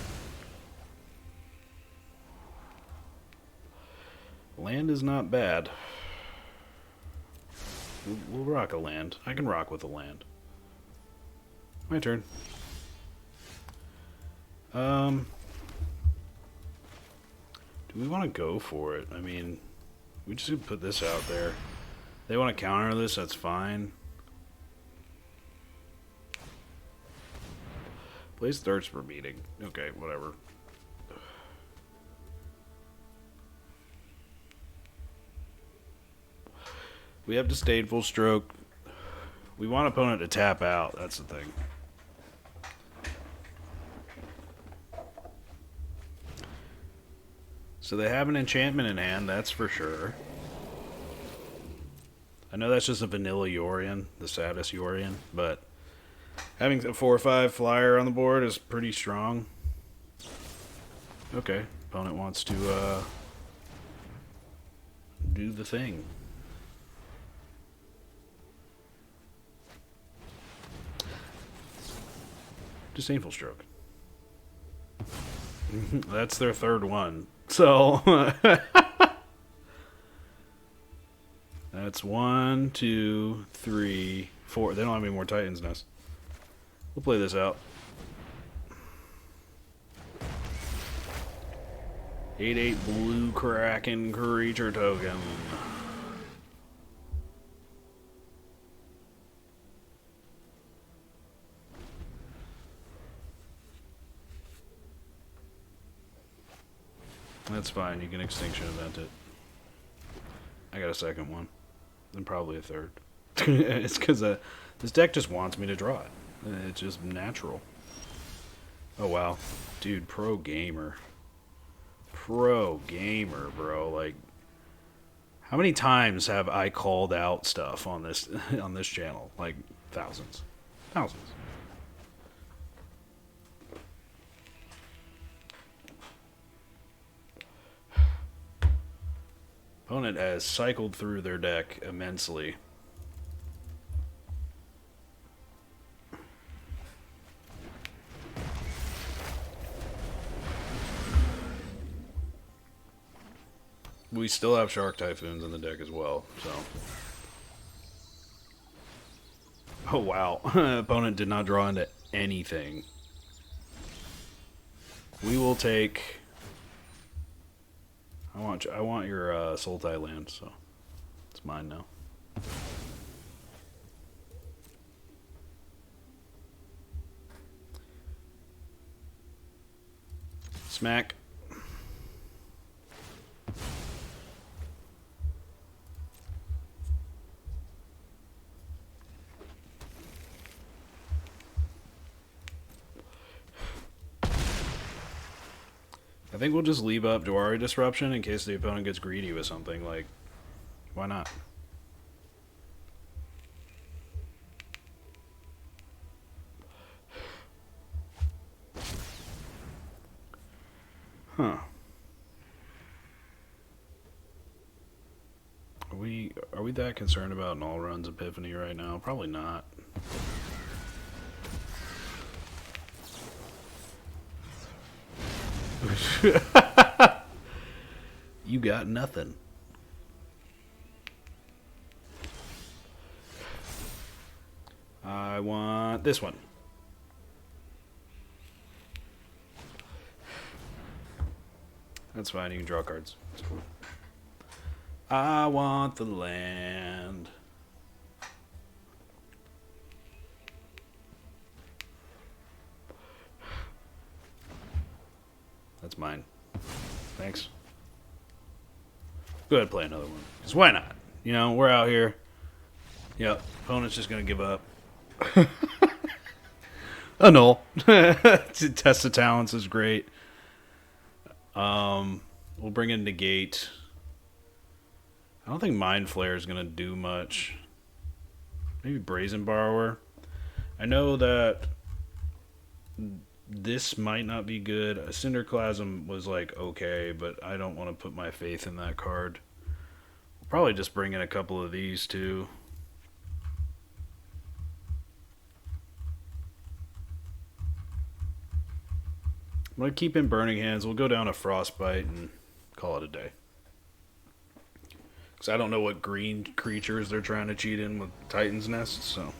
Land is not bad. We'll rock a land. I can rock with a land. My turn. Do we want to go for it? I mean, we just could put this out there. They want to counter this, that's fine. Plays Thirst for Meeting. Okay, whatever. We have Disdainful Stroke. We want opponent to tap out, that's the thing. So they have an enchantment in hand, that's for sure. I know that's just a vanilla Yorion, the saddest Yorion, but having a 4/5 flyer on the board is pretty strong. Okay, opponent wants to do the thing. Disdainful Stroke. That's their third one. So that's 1, 2, 3, 4. They don't have any more Titan's Nest. We'll play this out. 8/8 blue Kraken creature token. That's fine, you can Extinction Event it. I got a second one. And probably a third. It's because this deck just wants me to draw it. It's just natural. Oh wow. Dude, pro gamer. Pro gamer, bro. Like, how many times have I called out stuff on this channel? Like, thousands. Thousands. Opponent has cycled through their deck immensely. We still have Shark Typhoons in the deck as well, so. Oh, wow. Opponent did not draw into anything. We will take... I want your Sultai land, so it's mine now. Smack. I think we'll just leave up Jwari Disruption in case the opponent gets greedy with something. Like, why not? Huh. Are we that concerned about Null Run's Epiphany right now? Probably not. You got nothing. I want this one. That's fine, you can draw cards. It's cool. I want the land. That's mine. Thanks. Go ahead and play another one. Because why not? You know, we're out here. Yep, opponent's just going to give up. Annul. Test of Talents is great. We'll bring in Negate. I don't think Mind Flare is going to do much. Maybe Brazen Borrower. I know that this might not be good. Cinderclasm was like okay, but I don't want to put my faith in that card. We'll probably just bring in a couple of these too. I'm going to keep in Burning Hands. We'll go down to Frostbite and call it a day. Because I don't know what green creatures they're trying to cheat in with Titan's Nest, so...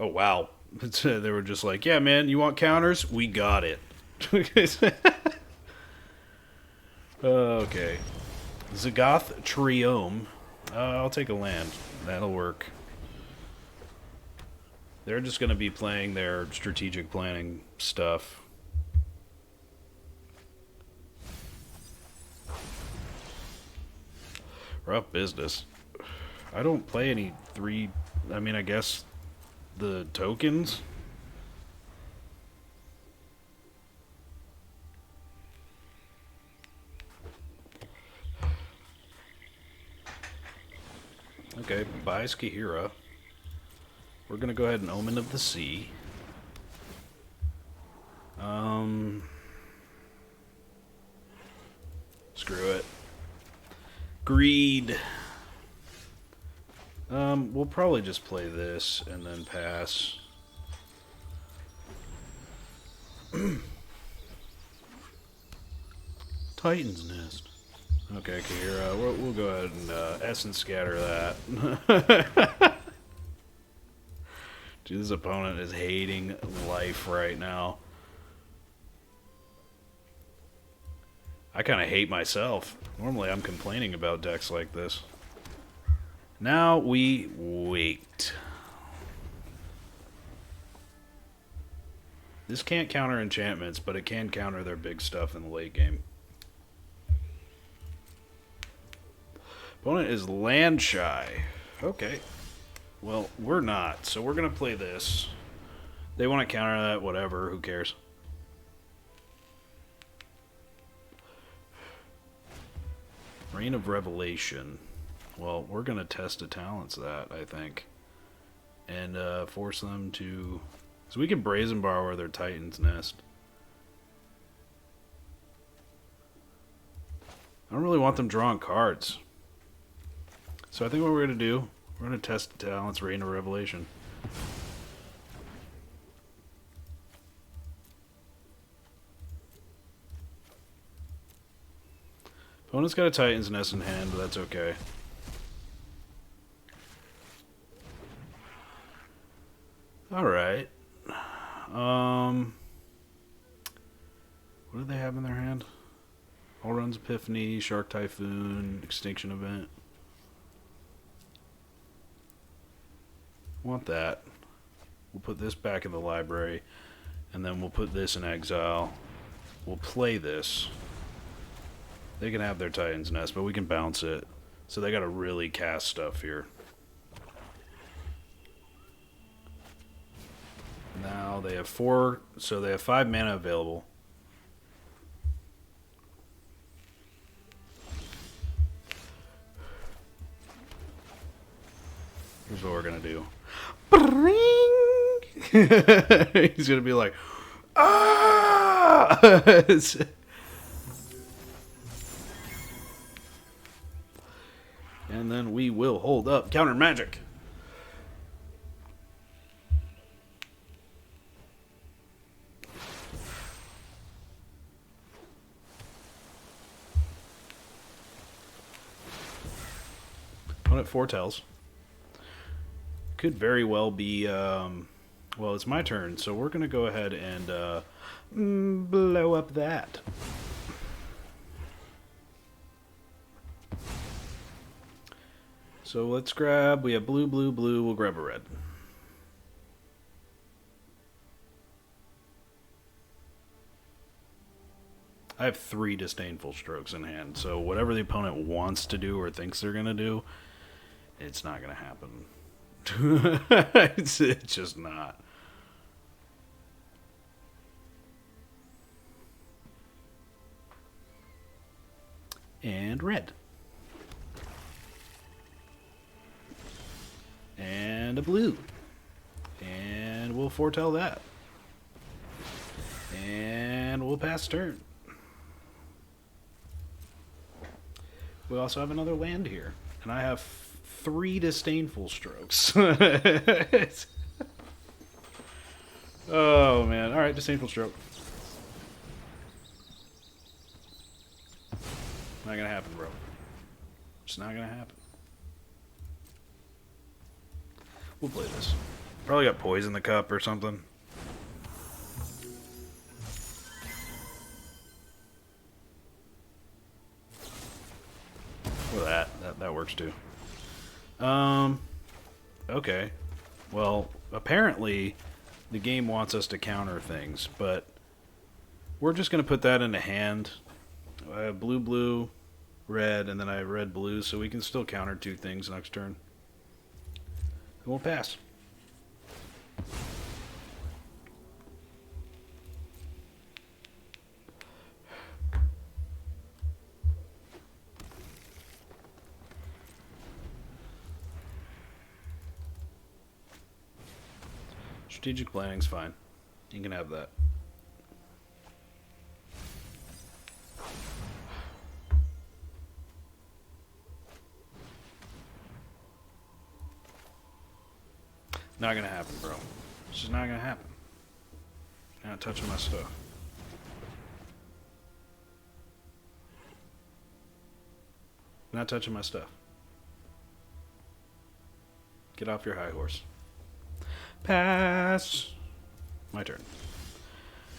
Oh, wow. They were just like, yeah, man, you want counters? We got it. Okay. Zagoth Triome. I'll take a land. That'll work. They're just going to be playing their strategic planning stuff. Rough business. I don't play any three... I mean, I guess the tokens... Okay, buys Kiora. We're gonna go ahead and Omen of the Sea. Screw it. Greed. We'll probably just play this and then pass. Titan's Nest. Okay, Kiora, we'll go ahead and Essence Scatter that. Dude, this opponent is hating life right now. I kind of hate myself. Normally I'm complaining about decks like this. Now we wait. This can't counter enchantments, but it can counter their big stuff in the late game. Opponent is land shy. Okay. Well, we're not, so we're going to play this. They want to counter that, whatever, who cares? Reign of Revelation. Well, we're going to test the talents that, I think. And force them to... So we can Brazen Borrower their Titan's Nest. I don't really want them drawing cards. So I think what we're going to do, we're going to test the talents, Reign of Revelation. Opponent's got a Titan's Nest in hand, but that's okay. Alright. What do they have in their hand? All Runs Epiphany, Shark Typhoon, Extinction Event. Want that. We'll put this back in the library, and then we'll put this in exile. We'll play this. They can have their Titan's Nest, but we can bounce it. So they gotta really cast stuff here. Now they have 4, so they have 5 mana available. Here's what we're gonna do. He's gonna be like, ah! And then we will hold up counter magic. One at foretells. Could very well be, well, it's my turn, so we're going to go ahead and blow up that. So let's grab, we have blue, blue, blue, we'll grab a red. I have 3 Disdainful Strokes in hand, so whatever the opponent wants to do or thinks they're going to do, it's not going to happen. It's just not. And red. And a blue. And we'll foretell that. And we'll pass turn. We also have another land here. And I have 3 Disdainful Strokes. Oh, man. Alright, Disdainful Stroke. Not gonna happen, bro. It's not gonna happen. We'll play this. Probably got poison in the cup or something. Well, that works too. Okay. Well, apparently the game wants us to counter things, but we're just going to put that into hand. I have blue, blue, red, and then I have red, blue, so we can still counter 2 things next turn. And we'll pass. Strategic planning's fine. You can have that. Not gonna happen, bro. It's just not gonna happen. You're not touching my stuff. Not touching my stuff. Get off your high horse. Pass. My turn.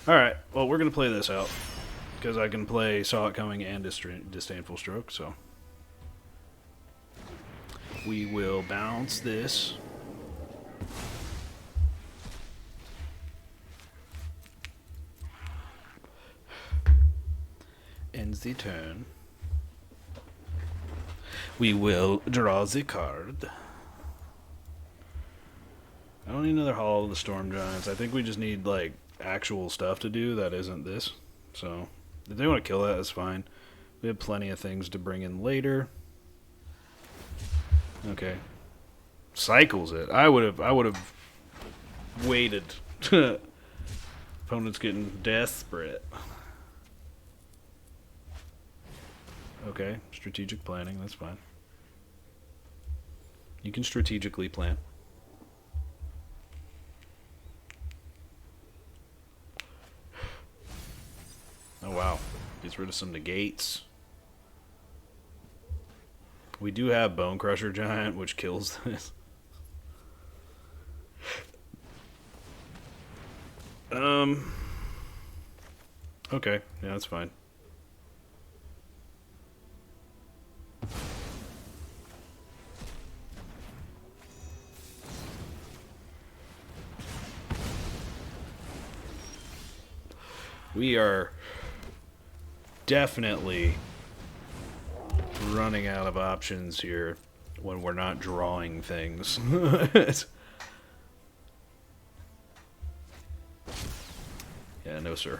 Alright, well, we're going to play this out. Because I can play Saw It Coming and Disdainful Stroke, so. We will bounce this. Ends the turn. We will draw the card. I don't need another Hall of the Storm Giants. I think we just need, like, actual stuff to do that isn't this. So, if they want to kill that, that's fine. We have plenty of things to bring in later. Okay. Cycles it. I would have waited. Opponent's getting desperate. Okay, strategic planning, that's fine. You can strategically plan. Oh wow, gets rid of some negates. We do have Bonecrusher Giant, which kills this. Okay, yeah, that's fine. We are definitely running out of options here when we're not drawing things. Yeah, no sir.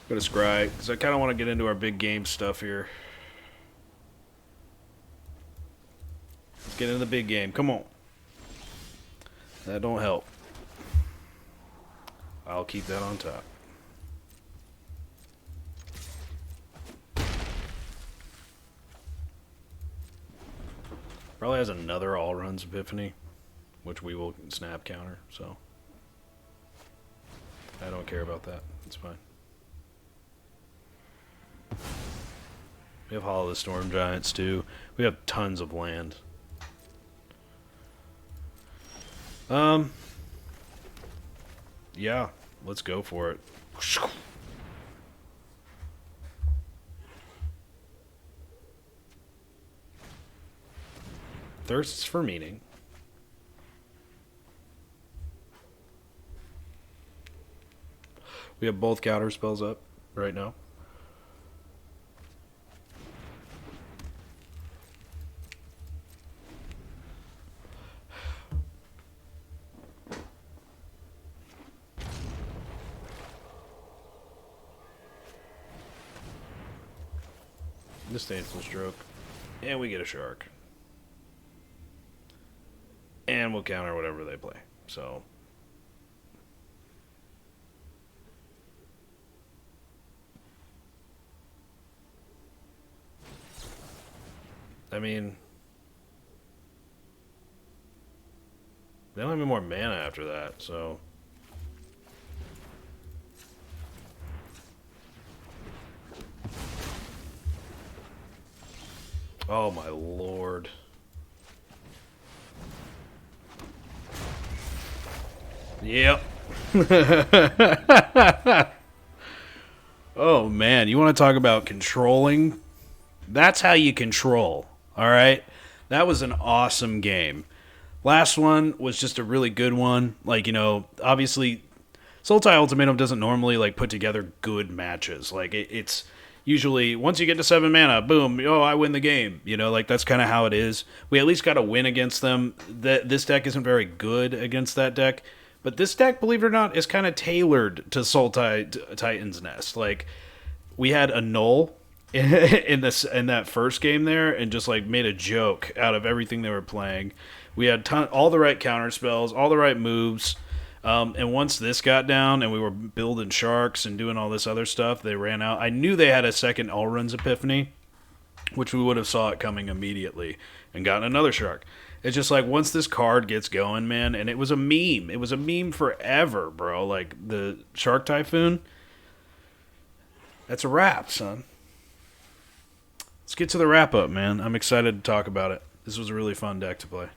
Go to Scry, because I kind of want to get into our big game stuff here. Let's get into the big game. Come on. That don't help. I'll keep that on top. Probably has another all runs epiphany, which we will snap counter, so I don't care about that. It's fine. We have Hollow the Storm Giants too. We have tons of land. Yeah, let's go for it. Thirsts for meaning. We have both counter spells up right now. Disdainful Stroke. And we get a shark. And we'll counter whatever they play. So I mean, they don't have any more mana after that, so oh my lord. Yep. Oh man, you want to talk about controlling? That's how you control, alright? That was an awesome game. Last one was just a really good one. Like, you know, obviously Sultai Ultimatum doesn't normally like put together good matches. Like it's usually once you get to 7 mana, boom, oh, I win the game. You know, like that's kind of how it is. We at least got a win against them. This deck isn't very good against that deck. But this deck, believe it or not, is kind of tailored to Sultai Titan's Nest. Like, we had Annul in that first game there, and just like made a joke out of everything they were playing. We had all the right counter spells, all the right moves, and once this got down, and we were building sharks and doing all this other stuff, they ran out. I knew they had a second All Runs Epiphany, which we would have saw it coming immediately, and gotten another shark. It's just like, once this card gets going, man, and it was a meme. It was a meme forever, bro. Like, the Shark Typhoon, that's a wrap, son. Let's get to the wrap-up, man. I'm excited to talk about it. This was a really fun deck to play.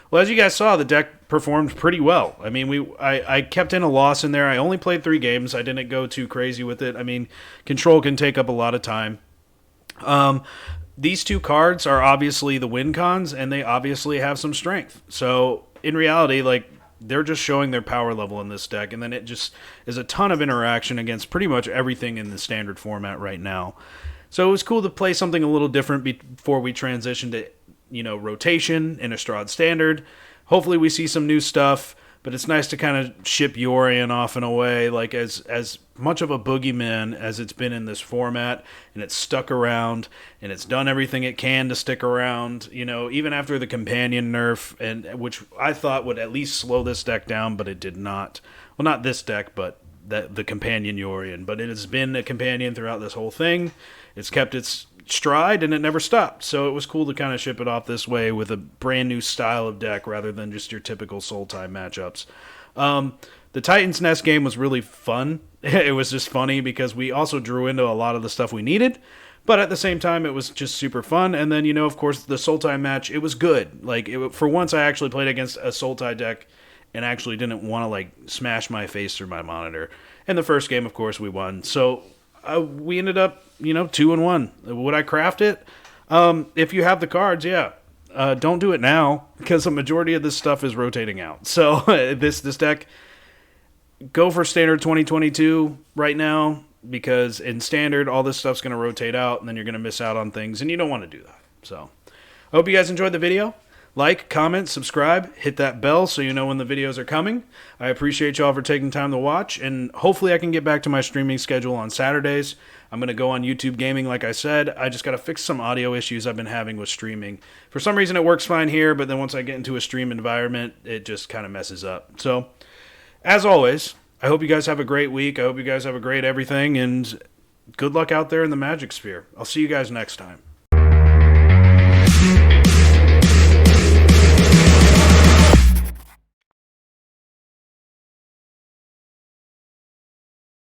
Well, as you guys saw, the deck performed pretty well. I mean, I kept in a loss in there. I only played 3 games. I didn't go too crazy with it. I mean, control can take up a lot of time. These 2 cards are obviously the win cons, and they obviously have some strength. So, in reality, like, they're just showing their power level in this deck, and then it just is a ton of interaction against pretty much everything in the standard format right now. So it was cool to play something a little different before we transition to, you know, rotation in Strahd Standard. Hopefully we see some new stuff, but it's nice to kind of ship Yorion off in a way, like as much of a boogeyman as it's been in this format, and it's stuck around, and it's done everything it can to stick around, you know, even after the companion nerf, and which I thought would at least slow this deck down, but it did not. Well, not this deck, but the companion Yorion, but it has been a companion throughout this whole thing. It's kept its stride, and it never stopped. So it was cool to kind of ship it off this way with a brand new style of deck rather than just your typical Sultai matchups. The Titan's Nest game was really fun. It was just funny because we also drew into a lot of the stuff we needed. But at the same time, it was just super fun. And then, of course, the Sultai match, it was good. Like, for once, I actually played against a Sultai deck and actually didn't want to, smash my face through my monitor. And the first game, of course, we won. So we ended up, 2-1. Would I craft it? If you have the cards, yeah. Don't do it now, because the majority of this stuff is rotating out. So this deck, go for Standard 2022 right now, because in Standard, all this stuff's going to rotate out, and then you're going to miss out on things, and you don't want to do that. So I hope you guys enjoyed the video. Like, comment, subscribe, hit that bell so you know when the videos are coming. I appreciate y'all for taking time to watch, and hopefully I can get back to my streaming schedule on Saturdays. I'm going to go on YouTube Gaming, like I said. I just got to fix some audio issues I've been having with streaming. For some reason, it works fine here, but then once I get into a stream environment, it just kind of messes up. So, as always, I hope you guys have a great week. I hope you guys have a great everything, and good luck out there in the Magic Sphere. I'll see you guys next time.